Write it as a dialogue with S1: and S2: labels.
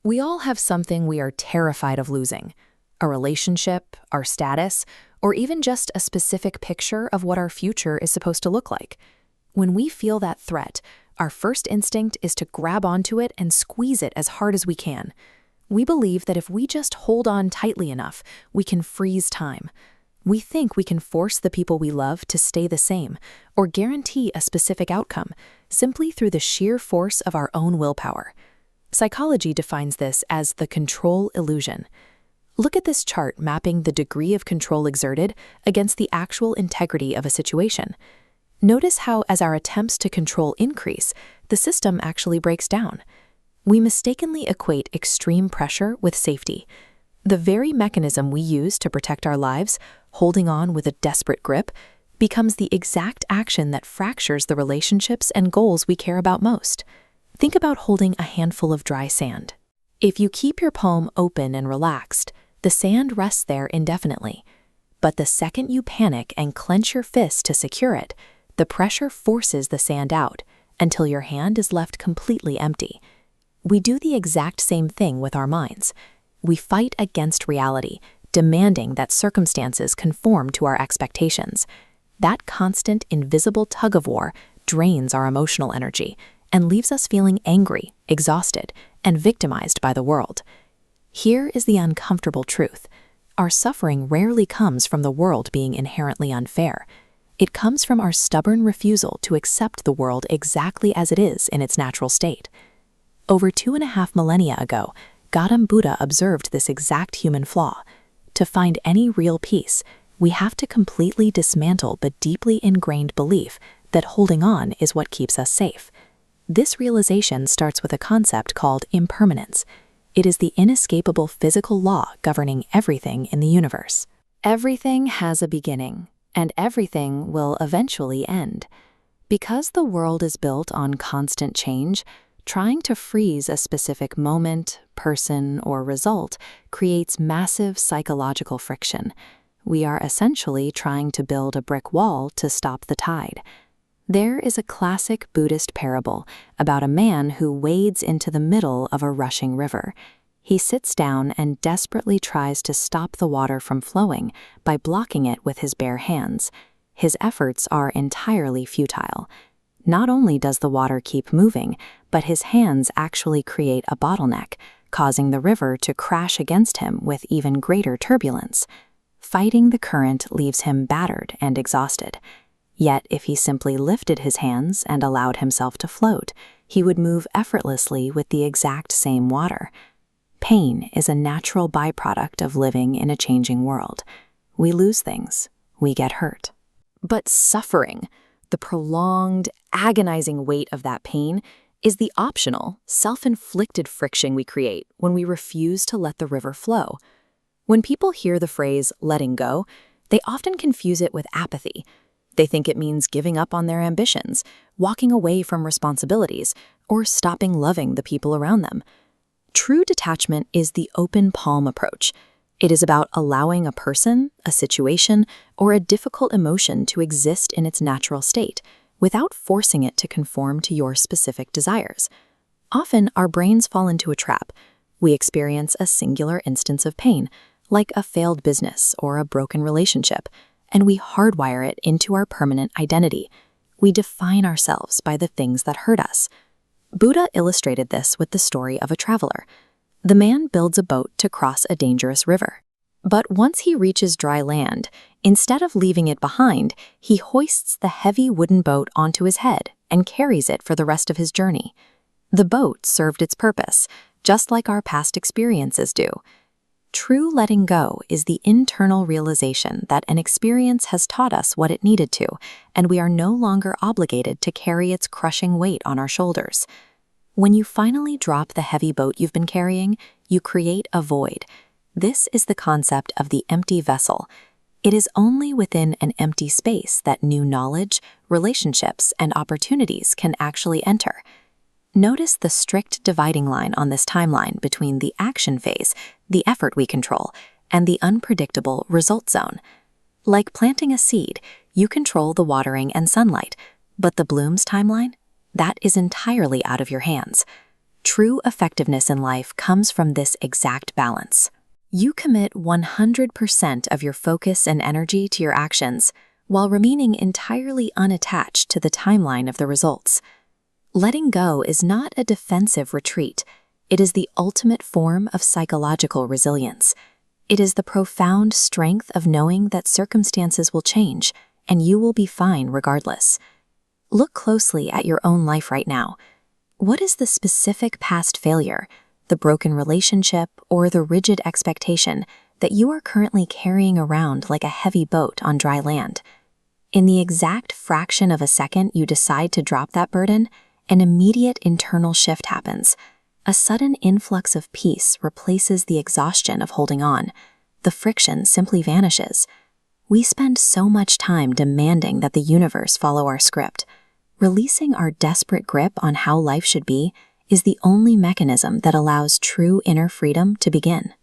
S1: We all have something we are terrified of losing: a relationship, our status, or even just a specific picture of what our future is supposed to look like. When we feel that threat, our first instinct is to grab onto it and squeeze it as hard as we can. We believe that if we just hold on tightly enough, we can freeze time. We think we can force the people we love to stay the same or guarantee a specific outcome simply through the sheer force of our own willpower. Psychology defines this as the control illusion. Look at this chart mapping the degree of control exerted against the actual integrity of a situation. Notice how, as our attempts to control increase, the system actually breaks down. We mistakenly equate extreme pressure with safety. The very mechanism we use to protect our lives, holding on with a desperate grip, becomes the exact action that fractures the relationships and goals we care about most. Think about holding a handful of dry sand. If you keep your palm open and relaxed, the sand rests there indefinitely. But the second you panic and clench your fist to secure it, the pressure forces the sand out until your hand is left completely empty. We do the exact same thing with our minds. We fight against reality, demanding that circumstances conform to our expectations. That constant, invisible tug-of-war drains our emotional energy and leaves us feeling angry, exhausted, and victimized by the world. Here is the uncomfortable truth. Our suffering rarely comes from the world being inherently unfair. It comes from our stubborn refusal to accept the world exactly as it is in its natural state. Over 2.5 millennia ago, Gautam Buddha observed this exact human flaw. To find any real peace, we have to completely dismantle the deeply ingrained belief that holding on is what keeps us safe. This realization starts with a concept called impermanence. It is the inescapable physical law governing everything in the universe. Everything has a beginning, and everything will eventually end. Because the world is built on constant change, trying to freeze a specific moment, person, or result creates massive psychological friction. We are essentially trying to build a brick wall to stop the tide. There is a classic Buddhist parable about a man who wades into the middle of a rushing river. He sits down and desperately tries to stop the water from flowing by blocking it with his bare hands. His efforts are entirely futile. Not only does the water keep moving, but his hands actually create a bottleneck, causing the river to crash against him with even greater turbulence. Fighting the current leaves him battered and exhausted. Yet if he simply lifted his hands and allowed himself to float, he would move effortlessly with the exact same water. Pain is a natural byproduct of living in a changing world. We lose things. We get hurt. But suffering, the prolonged, agonizing weight of that pain, is the optional, self-inflicted friction we create when we refuse to let the river flow. When people hear the phrase letting go, they often confuse it with apathy. They think it means giving up on their ambitions, walking away from responsibilities, or stopping loving the people around them. True detachment is the open palm approach. It is about allowing a person, a situation, or a difficult emotion to exist in its natural state, without forcing it to conform to your specific desires. Often, our brains fall into a trap. We experience a singular instance of pain, like a failed business or a broken relationship, and we hardwire it into our permanent identity. We define ourselves by the things that hurt us. Buddha illustrated this with the story of a traveler. The man builds a boat to cross a dangerous river. But once he reaches dry land, instead of leaving it behind, he hoists the heavy wooden boat onto his head and carries it for the rest of his journey. The boat served its purpose, just like our past experiences do. True letting go is the internal realization that an experience has taught us what it needed to, and we are no longer obligated to carry its crushing weight on our shoulders. When you finally drop the heavy boat you've been carrying, you create a void. This is the concept of the empty vessel. It is only within an empty space that new knowledge, relationships, and opportunities can actually enter. Notice the strict dividing line on this timeline between the action phase, the effort we control, and the unpredictable result zone. Like planting a seed, you control the watering and sunlight, but the blooms timeline? That is entirely out of your hands. True effectiveness in life comes from this exact balance. You commit 100% of your focus and energy to your actions, while remaining entirely unattached to the timeline of the results. Letting go is not a defensive retreat. It is the ultimate form of psychological resilience. It is the profound strength of knowing that circumstances will change, and you will be fine regardless. Look closely at your own life right now. What is the specific past failure, the broken relationship, or the rigid expectation that you are currently carrying around like a heavy boat on dry land? In the exact fraction of a second you decide to drop that burden, an immediate internal shift happens. A sudden influx of peace replaces the exhaustion of holding on. The friction simply vanishes. We spend so much time demanding that the universe follow our script. Releasing our desperate grip on how life should be is the only mechanism that allows true inner freedom to begin.